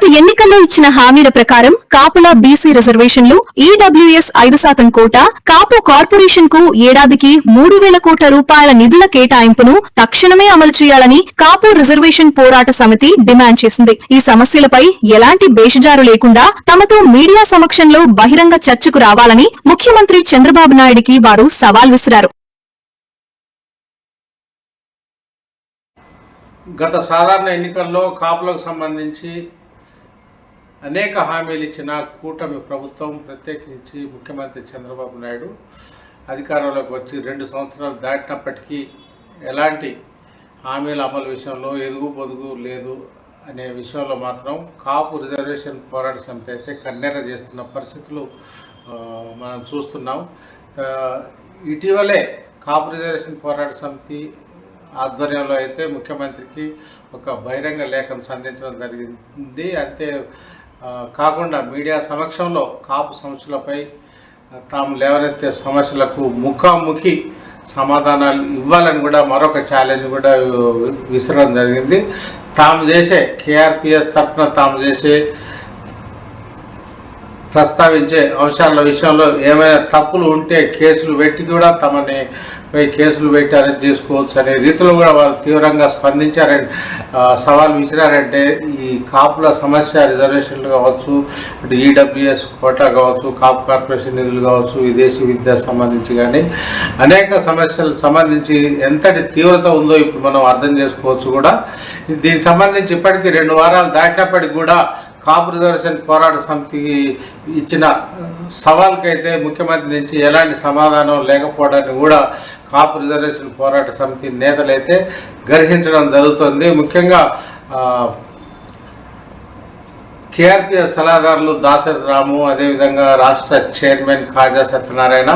గత ఎన్నికల్లో ఇచ్చిన హామీల ప్రకారం కాపుల బీసీ రిజర్వేషన్లు, ఈడబ్ల్యూఎస్ 5% కోటా, కాపు కార్పొరేషన్ కు ఏడాదికి 3,000 కోట్ల రూపాయల నిధుల కేటాయింపును తక్షణమే అమలు చేయాలని కాపు రిజర్వేషన్ పోరాట సమితి డిమాండ్ చేసింది. ఈ సమస్యలపై ఎలాంటి బేషజారు లేకుండా తమతో మీడియా సమక్షంలో బహిరంగ చర్చకు రావాలని ముఖ్యమంత్రి చంద్రబాబు నాయుడికి వారు సవాల్ విసిరారు. గత సాధారణ ఎన్నికల్లో కాపులకు సంబంధించి అనేక హామీలు ఇచ్చిన కూటమి ప్రభుత్వం, ప్రత్యేకించి ముఖ్యమంత్రి చంద్రబాబు నాయుడు అధికారంలోకి వచ్చి 2 సంవత్సరాలు దాటినప్పటికీ ఎలాంటి హామీల అమలు విషయంలో ఎదుగు పొదుగు లేదు అనే విషయంలో మాత్రం కాపు రిజర్వేషన్ పోరాట సమితి అయితే కన్నెర చేస్తున్న పరిస్థితులు మనం చూస్తున్నాం. ఇటీవలే కాపు రిజర్వేషన్ పోరాట సమితి ఆధ్వర్యంలో అయితే ముఖ్యమంత్రికి ఒక బహిరంగ లేఖను సంధించడం జరిగింది. అంతే కాకుండా మీడియా సమక్షంలో కాపు సమస్యలపై తాము లేవనెత్తే సమస్యలకు ముఖాముఖి సమాధానాలు ఇవ్వాలని కూడా మరొక ఛాలెంజ్ కూడా విసరడం జరిగింది. తాము చేసే కేఆర్పిఎస్ తరఫున తాము చేసే ప్రస్తావించే అంశాల విషయంలో ఏమైనా తప్పులు ఉంటే కేసులు పెట్టి కూడా తమని కేసులు పెట్టి అరెస్ట్ చేసుకోవచ్చు అనే రీతిలో కూడా వాళ్ళు తీవ్రంగా స్పందించారంటే సవాల్ విసిరారంటే ఈ కాపుల సమస్య రిజర్వేషన్లు కావచ్చు, ఇటు ఈడబ్ల్యూఎస్ కోటా కావచ్చు, కాపు కార్పొరేషన్ నిధులు కావచ్చు, విదేశీ విద్య సంబంధించి కానీ అనేక సమస్యలకు సంబంధించి ఎంతటి తీవ్రత ఉందో ఇప్పుడు మనం అర్థం చేసుకోవచ్చు. కూడా దీనికి సంబంధించి ఇప్పటికీ 2 వారాలు దాటినప్పటికి కూడా కాపు రిజర్వేషన్ పోరాట సమితికి ఇచ్చిన సవాల్కైతే ముఖ్యమంత్రి నుంచి ఎలాంటి సమాధానం లేకపోవడాన్ని కూడా కాపు రిజర్వేషన్ పోరాట సమితి నేతలైతే గ్రహించడం జరుగుతుంది. ముఖ్యంగా కేఆర్పిఎస్ సలహాదారులు దాసరి రాము, అదేవిధంగా రాష్ట్ర చైర్మన్ కాజా సత్యనారాయణ,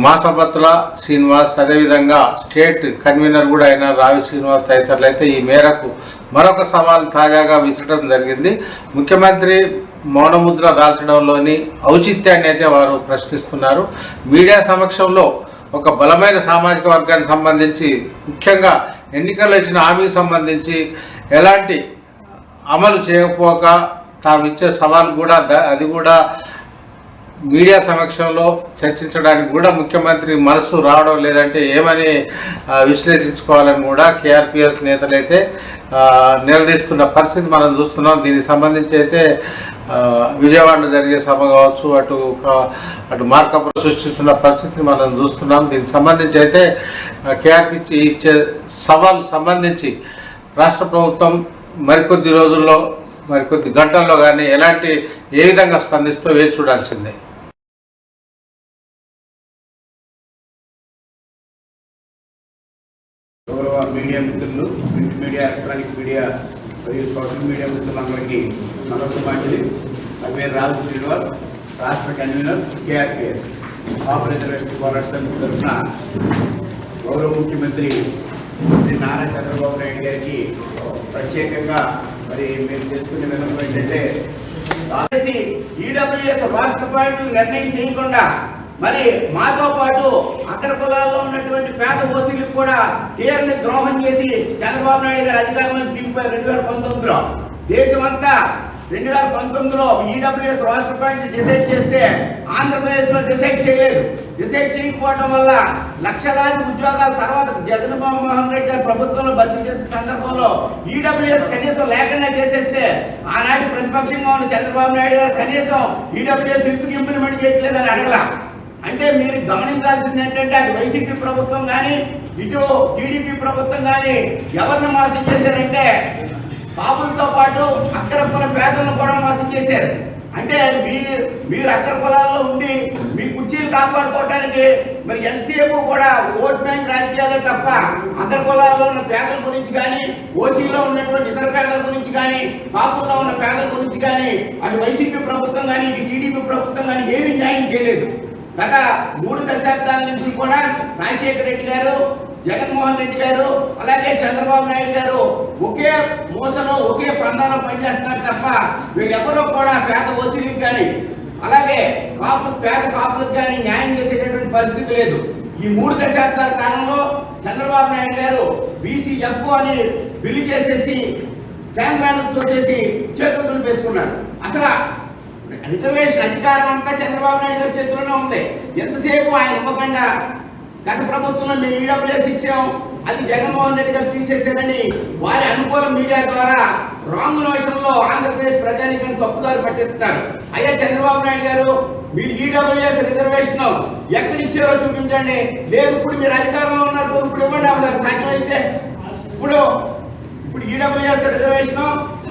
మాసపత్ల శ్రీనివాస్, అదేవిధంగా స్టేట్ కన్వీనర్ కూడా అయిన రావి శ్రీనివాస్ తదితరులు అయితే ఈ మేరకు మరొక సవాల్ తాజాగా విసరడం జరిగింది. ముఖ్యమంత్రి మౌనముద్ర దాల్చడంలోని ఔచిత్యాన్ని అయితే వారు ప్రశ్నిస్తున్నారు. మీడియా సమక్షంలో ఒక బలమైన సామాజిక వర్గానికి సంబంధించి, ముఖ్యంగా ఎన్నికల్లో ఇచ్చిన హామీకి సంబంధించి ఎలాంటి అమలు చేయకపోక తాము ఇచ్చే సవాల్ కూడా అది కూడా మీడియా సమక్షంలో చర్చించడానికి కూడా ముఖ్యమంత్రి మనసు రావడం లేదంటే ఏమని విశ్లేషించుకోవాలని కూడా కేఆర్పిఎస్ నేతలైతే నిలదీస్తున్న పరిస్థితి మనం చూస్తున్నాం. దీనికి సంబంధించి అయితే విజయవాడలో జరిగే సభ కావచ్చు, అటు మార్కప్ సృష్టిస్తున్న పరిస్థితిని మనం చూస్తున్నాం. దీనికి సంబంధించి అయితే కేఆర్పి ఇచ్చే సవాల్ సంబంధించి రాష్ట్ర ప్రభుత్వం మరికొద్ది రోజుల్లో, మరికొద్ది గంటల్లో కానీ ఏ విధంగా స్పందిస్తూ వేచి చూడాల్సిందే. గౌరవ మీడియా మిత్రులు, ప్రింట్ మీడియా, ఎలక్ట్రానిక్ మీడియా మరియు సోషల్ మీడియా మిత్రులందరికీ నమస్కారాలు. నా పేరు రాజు శ్రీనివాస్, రాష్ట్ర కన్వీనర్ కేఆర్పిఎస్ కాపు రిజర్వేషన్ పోరాట సమితి తరఫున గౌరవ ముఖ్యమంత్రి శ్రీ నారా చంద్రబాబు నాయుడు గారికి ప్రత్యేకంగా మరి మేము చేసుకునే విధానం ఏంటంటే, ఈడబ్ల్యూఎస్ రాష్ట్ర పార్టీలు నిర్ణయం చేయకుండా మరి మాతో పాటు అగ్ర కులాల్లో ఉన్నటువంటి పేద ఓసీలకు కూడా తీరని ద్రోహం చేసి చంద్రబాబు నాయుడు గారు అధికారంలో దింపారు. 2019లో దేశమంతా 2019లో ఈడబ్ల్యూఎస్ రాష్ట్ర పార్టీ డిసైడ్ చేస్తే ఆంధ్రప్రదేశ్లో డిసైడ్ చేయలేదు. డిసైడ్ చేయకపోవడం వల్ల లక్షలాది ఉద్యోగాల తర్వాత జగన్మోహన్ రెడ్డి గారు ప్రభుత్వంలో భర్తీ చేసిన సందర్భంలో ఈడబ్ల్యూఎస్ కనీసం లేకుండా చేసేస్తే ఆనాటి ప్రతిపక్షంగా ఉన్న చంద్రబాబు నాయుడు గారు కనీసం ఈడబ్ల్యూఎస్ ఎందుకు ఇంప్లిమెంట్ చేయట్లేదని అడగల. అంటే మీరు గమనించాల్సింది ఏంటంటే, అటు వైసీపీ ప్రభుత్వం కానీ ఇటు టీడీపీ ప్రభుత్వం కానీ ఎవరిని మోసం చేశారంటే కాపులతో పాటు అగ్ర కుల పేదలను కూడా మోసం చేశారు. అంటే మీరు అగ్ర కులాల్లో ఉండి మీ కుర్చీలు కాపాడుకోవడానికి మరి ఎంతసేపు కూడా ఓట్ బ్యాంక్ రాజకీయాలే తప్ప అగ్ర కులాల్లో ఉన్న పేదల గురించి కానీ, ఓసీలో ఉన్నటువంటి ఇతర పేదల గురించి కానీ, కాపుల్లో ఉన్న పేదల గురించి కానీ అటు వైసీపీ ప్రభుత్వం కానీ ఇటు టీడీపీ ప్రభుత్వం కానీ ఏమీ న్యాయం చేయలేదు. గత 3 దశాబ్దాల నుంచి కూడా రాజశేఖర రెడ్డి గారు, జగన్మోహన్ రెడ్డి గారు, అలాగే చంద్రబాబు నాయుడు గారు ఒకే మూసలో ఒకే పందాలో పనిచేస్తున్నారు తప్ప వీళ్ళెవరూ కూడా పేద ఓసీలకు కానీ అలాగే పేద కాపులకు కానీ న్యాయం చేసేటటువంటి పరిస్థితి లేదు. ఈ 3 దశాబ్దాల కాలంలో చంద్రబాబు నాయుడు గారు బీసీఎఫ్ అని బిల్లు చేసేసి కేంద్రానికి వచ్చేసి చేతులు దులిపేసుకున్నారు. అసలు రిజర్వేషన్ అధికారం అంతా చంద్రబాబు నాయుడు గారి చేతిలోనే ఉంది. ఎంతసేపు ఆయన ఇవ్వకుండా గత ప్రభుత్వంలో మేము ఈడబ్ల్యూఎస్ ఇచ్చాం, అది జగన్మోహన్ రెడ్డి గారు తీసేశారని వారి అనుకూల మీడియా ద్వారా రాంగ్ నోషన్లో ఆంధ్రప్రదేశ్ ప్రజానీకాన్ని తప్పుదారి పట్టిస్తున్నారు. అయ్యా చంద్రబాబు నాయుడు గారు, మీరు ఈడబ్ల్యూఎస్ రిజర్వేషన్ ఎక్కడిచ్చారో చూపించండి. లేదు ఇప్పుడు మీరు అధికారంలో ఉన్నారు, ఇప్పుడు ఇవ్వండి సాధ్యమైతే. ఇప్పుడు ఈడబ్ల్యూఎస్ రిజర్వేషన్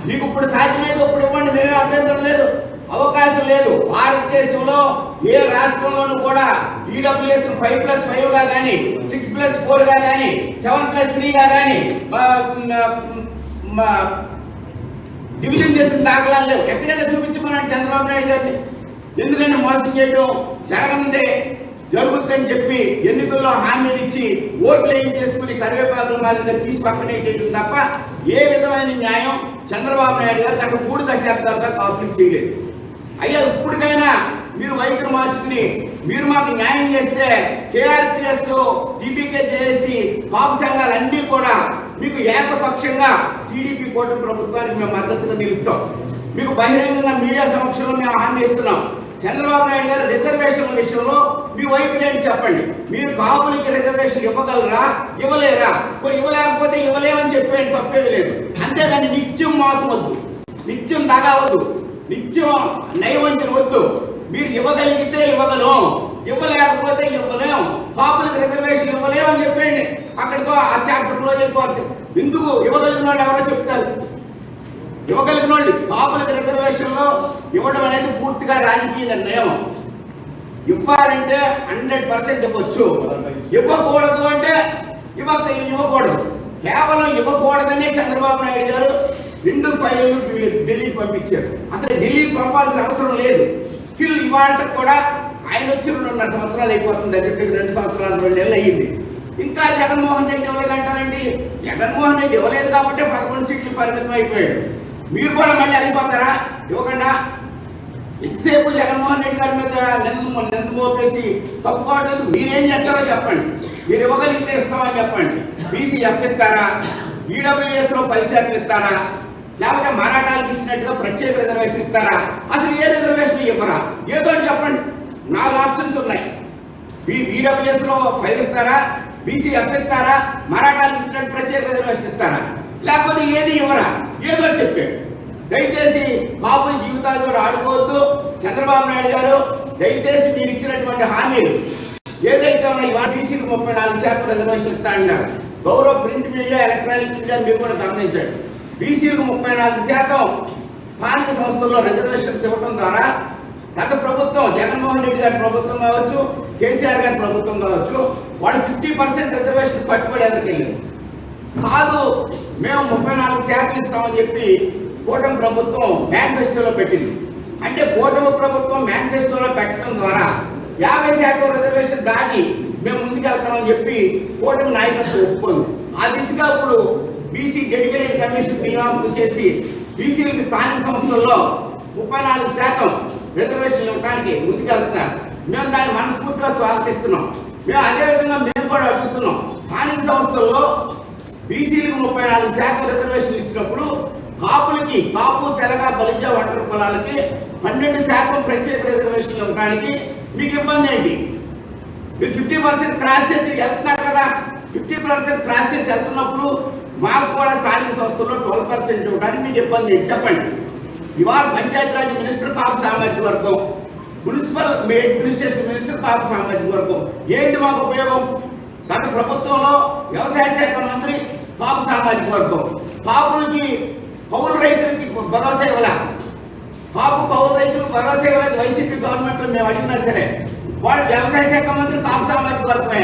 మీకు ఇప్పుడు సాధ్యమైతే ఇప్పుడు ఇవ్వండి, మేమే అభ్యంతరం లేదు, అవకాశం లేదు. భారతదేశంలో ఏ రాష్ట్రంలోనూ కూడా ఈడబ్ల్యూఎస్ 5+5 గా కానీ 6+4 గా కానీ 7+3 గా కానీ డివిజన్ చేసిన దాఖలాలు లేవు. ఎక్కడైనా చూపించమన్నాడు చంద్రబాబు నాయుడు గారిని. ఎందుకంటే మోసం చేయడం జరగనుందే జరుగుతుందని చెప్పి ఎన్నికల్లో హామీలు ఇచ్చి ఓట్లు ఏం చేసుకుని కరివేపాకుల మాదిరిగా తీసి పక్కనేటట్టు తప్ప ఏ విధమైన న్యాయం చంద్రబాబు నాయుడు గారు గత 3 దశాబ్దాలుగా కాపులు చేయలేదు. అయ్యా ఇప్పటికైనా మీరు వైఖరి మార్చుకుని మీరు మాకు న్యాయం చేస్తే కేఆర్పిఎస్, టీపీకే చేసి కాపు సంఘాలన్నీ కూడా మీకు ఏకపక్షంగా టీడీపీ కూటమి ప్రభుత్వానికి మేము మద్దతుగా నిలుస్తాం. మీకు బహిరంగంగా మీడియా సమక్షంలో మేము హామీ ఇస్తున్నాం. చంద్రబాబు నాయుడు గారు రిజర్వేషన్ల విషయంలో మీ వైఖరి ఏంటి చెప్పండి. మీరు కాపులకి రిజర్వేషన్ ఇవ్వగలరా, ఇవ్వలేరా? కొన్ని ఇవ్వలేకపోతే ఇవ్వలేమని చెప్పేది తప్పేది లేదు. అంతేగాని నిత్యం మోసం వద్దు, నిత్యం దగావద్దు, నిత్యం నయవంచన వద్దు. మీరు ఇవ్వగలిగితే ఇవ్వగలం, ఇవ్వలేకపోతే ఇవ్వలేం, కాపులకు రిజర్వేషన్ ఇవ్వలేము అని చెప్పండి. అక్కడితో ఆ చాప్టర్ క్లోజ్ అయిపోతుంది. ఎందుకు ఇవ్వగలిగిన వాళ్ళు ఎవరో చెప్తారు. ఇవ్వగలిగిన వాళ్ళు కాపులకు రిజర్వేషన్లో ఇవ్వడం అనేది పూర్తిగా రాజకీయ నిర్ణయం. ఇవ్వాలంటే 100% ఇవ్వచ్చు, ఇవ్వకూడదు అంటే ఇవ్వకూడదు. కేవలం ఇవ్వకూడదనే చంద్రబాబు నాయుడు గారు 2 ఫైళ్లను ఢిల్లీకి పంపించారు. అసలు ఢిల్లీకి పంపాల్సిన అవసరం లేదు. స్టిల్ ఇవాళ కూడా ఆయన వచ్చి 2.5 సంవత్సరాలు అయిపోతుంది. చెప్పి 2 సంవత్సరాలు 2 నెలలు అయ్యింది. ఇంకా జగన్మోహన్ రెడ్డి ఇవ్వలేదంటారండి. జగన్మోహన్ రెడ్డి ఇవ్వలేదు కాబట్టి 11 సీట్లు పరిమితం అయిపోయాడు. మీరు కూడా మళ్ళీ అయిపోతారా ఇవ్వకుండా? ఎంతసేపు జగన్మోహన్ రెడ్డి గారి మీద నింద మోపేసి తప్పుకోవట్లేదు. మీరేం చేస్తారో చెప్పండి. మీరు ఇవ్వగలిగితే ఇస్తామని చెప్పండి. బీసీఎఫ్ ఇస్తారా, ఈడబ్ల్యూఎస్ లో 10% ఇస్తారా, లేకపోతే మరాఠాలకు ఇచ్చినట్టుగా ప్రత్యేక రిజర్వేషన్ ఇస్తారా? అసలు ఏ రిజర్వేషన్ ఇవ్వరా? ఏదో చెప్పండి. 4 ఆప్షన్స్ ఉన్నాయి. ఈడబ్ల్యూఎస్ లో 5 ఇస్తారా, బీసీఎఫ్ ఇస్తారా, మరాఠాలకు ఇచ్చినట్టు ప్రత్యేక రిజర్వేషన్ ఇస్తారా, లేకపోతే ఏది ఇవ్వరా? ఏదో చెప్పాడు. దయచేసి కాపుల జీవితాలతో ఆడుకోవద్దు. చంద్రబాబు నాయుడు గారు దయచేసి మీరు ఇచ్చినటువంటి హామీలు ఏదైతే ఉన్నాయి, ఇవాళ బీసీకి 34% రిజర్వేషన్ ఇస్తా అన్నారు. గౌరవ ప్రింట్ మీడియా, ఎలక్ట్రానిక్ మీడియా మీరు కూడా గమనించండి. బీసీలకు 34% స్థానిక సంస్థల్లో రిజర్వేషన్స్ ఇవ్వడం ద్వారా గత ప్రభుత్వం జగన్మోహన్ రెడ్డి గారి ప్రభుత్వం కావచ్చు, కేసీఆర్ గారి ప్రభుత్వం కావచ్చు, వాళ్ళు 50% రిజర్వేషన్ పట్టుబడి ఎదురుకెళ్ళారు. కాదు మేము 34% ఇస్తామని చెప్పి కూటమి ప్రభుత్వం మేనిఫెస్టోలో పెట్టింది. అంటే కూటమి ప్రభుత్వం మేనిఫెస్టోలో పెట్టడం ద్వారా 50% రిజర్వేషన్ దాటి మేము ముందుకెళ్తామని చెప్పి కూటమి నాయకత్వం ఒప్పుకుంది. ఆ దిశగా ఇప్పుడు బీసీ డెడికేటెడ్ కమిషన్ నియామకం చేసి బీసీలకి స్థానిక సంస్థల్లో 34% రిజర్వేషన్లు ఇవ్వడానికి ముందుకెళ్తున్నారు. మేము దాన్ని మనస్ఫూర్తిగా స్వాగతిస్తున్నాం. మేము అదేవిధంగా మేము కూడా అడుగుతున్నాం, స్థానిక సంస్థల్లో బీసీలకు 34% రిజర్వేషన్లు ఇచ్చినప్పుడు కాపులకి, కాపు, తెలగ, బలిజ, ఒంటరి కులాలకి 12% ప్రత్యేక రిజర్వేషన్లు ఇవ్వడానికి మీకు ఇబ్బంది ఏంటి? మీరు 50% క్రాస్ చేసి వెళ్తున్నారు కదా. 50% క్రాస్ చేసి వెళ్తున్నప్పుడు మాకు కూడా స్థానిక సంస్థల్లో 12% ఇవ్వడానికి మీకు ఇబ్బంది ఏంటి చెప్పండి. ఇవాళ పంచాయతీరాజ్ మినిస్టర్ కాపు సామాజిక వర్గం, మున్సిపల్ అడ్మినిస్ట్రేషన్ మినిస్టర్ కాపు సామాజిక వర్గం. ఏంటి మాకు ఉపయోగం? గత ప్రభుత్వంలో వ్యవసాయ శాఖ మంత్రి కాపు సామాజిక వర్గం. కాపులకి, కౌలు రైతులకి భరోసా ఇవ్వలే. కాపు కౌలు రైతులకు భరోసా ఇవ్వలేదు వైసీపీ గవర్నమెంట్లో. మేము అడిగినా సరే వాళ్ళు వ్యవసాయ శాఖ మంత్రి కాపు సామాజిక వర్గమే.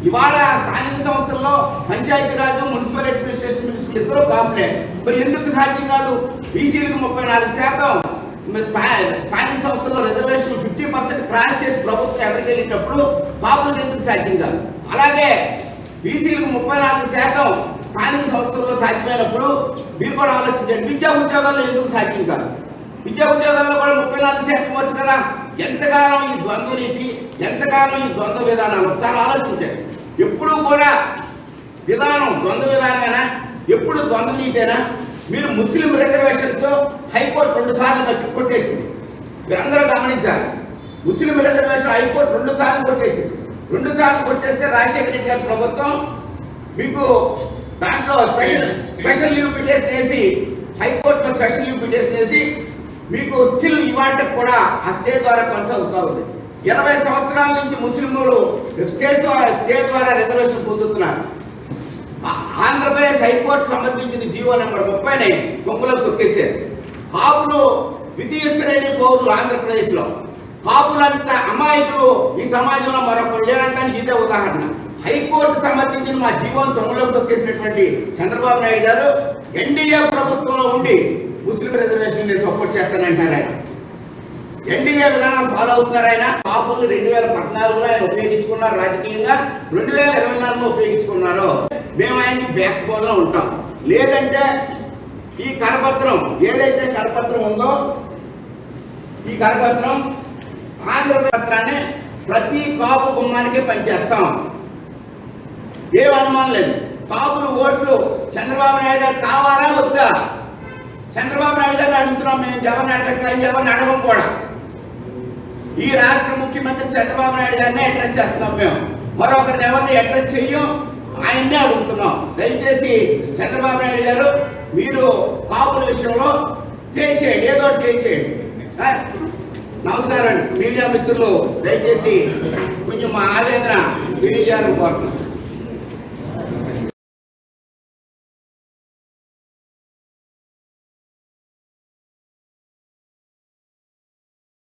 ఇవాళ స్థానిక సంస్థల్లో పంచాయతీరాజ్, మున్సిపల్ అడ్మినిస్ట్రేషన్ మినిస్టర్లు ఇద్దరు కాపులే. మరి ఎందుకు సాధ్యం కాదు? బీసీలకు 34%, స్థానిక సంస్థల్లో రిజర్వేషన్ 50% క్రాస్ చేసి ప్రభుత్వం ఎదురుకెళ్ళేటప్పుడు కాపులకు ఎందుకు సాధ్యం కాదు? అలాగే బీసీలకు 34% స్థానిక సంస్థల్లో సాధ్యమైనప్పుడు మీరు కూడా ఆలోచించండి, విద్యా ఉద్యోగాల్లో ఎందుకు సాధ్యం కాదు? విద్యా ఉద్యోగాల్లో కూడా 34% వచ్చు కదా. ఎంతకాలం ఈ ద్వంద్వ నీతి, ఎంతకాలం ఈ ద్వంద్వ విధానాలు ఒకసారి ఆలోచించండి. ఎప్పుడు కూడా విధానం ద్వంద్వ విధానమేనా? ఎప్పుడు ద్వంద్వ నీతేనా? మీరు ముస్లిం రిజర్వేషన్స్ హైకోర్టు 2 సార్లు కొట్టేసింది. మీరందరూ గమనించాలి. ముస్లిం రిజర్వేషన్ హైకోర్టు 2 సార్లు కొట్టేసింది. 2 సార్లు కొట్టేస్తే రాజశేఖర రెడ్డి గారి ప్రభుత్వం మీకు దాంట్లో స్పెషల్ లీవ్ పిటిషన్ వేసి, హైకోర్టులో స్పెషల్ లీవ్ పిటిషన్ వేసి మీకు స్టిల్ ఇవాటికి కూడా ఆ స్టే ద్వారా కొనసాగుతూ ఉంది. 20 సంవత్సరాల నుంచి ముస్లింలు స్టే ద్వారా రిజర్వేషన్ పొందుతున్నారు. ఆంధ్రప్రదేశ్ హైకోర్టు సంబంధించిన జీవో నెంబర్ 30ని తొంగలకు తొక్కేశారు. కాపులు ద్వితీయ శ్రేణి పౌరులు ఆంధ్రప్రదేశ్లో. కాపులంతా అమాయకులు ఈ సమాజంలో మరొకరు లేరంటానికి ఇదే ఉదాహరణ. హైకోర్టు సంబంధించిన మా జీవోను తొంగలకు తొక్కేసినటువంటి చంద్రబాబు నాయుడు గారు ఎన్డీఏ ప్రభుత్వంలో ఉండి ముస్లిం రిజర్వేషన్ నేను సపోర్ట్ చేస్తానంటున్నారు. ఆయన ఎన్డీఏ విధానాలు ఫాలో అవుతున్నారు. ఆయన కాపులు 2014లో ఆయన ఉపయోగించుకున్నారు రాజకీయంగా, 2024లో ఉపయోగించుకున్నారు. మేము ఆయనకి బ్యాక్ బోన్ లో ఉంటాం. లేదంటే ఈ కరపత్రం ఏదైతే కరపత్రం ఉందో, ఈ కరపత్రం ఆంధ్రపత్రాన్ని ప్రతి కాపు గుమ్మానికి పనిచేస్తాం. ఏం అనుమానం లేదు. కాపులు ఓట్లు చంద్రబాబు నాయుడు గారు కావాలా వద్దా? చంద్రబాబు నాయుడు గారిని అడుగుతున్నాం. మేము ఎవరిని అడగట్లేదు, ఎవరిని అడగం కూడా. ఈ రాష్ట్ర ముఖ్యమంత్రి చంద్రబాబు నాయుడు గారిని అడ్రస్ చేస్తున్నాం. మేము మరొకరిని ఎవరిని అడ్రస్ చెయ్యం, ఆయన్నే అడుగుతున్నాం. దయచేసి చంద్రబాబు నాయుడు గారు మీరు కాపుల విషయంలో చేయండి, ఏదో ఒకటి చేయండి. నమస్కారం అండి. మీడియా మిత్రులు దయచేసి కొంచెం మా ఆవేదన తెలియజేయాలని కోరుతున్నాం.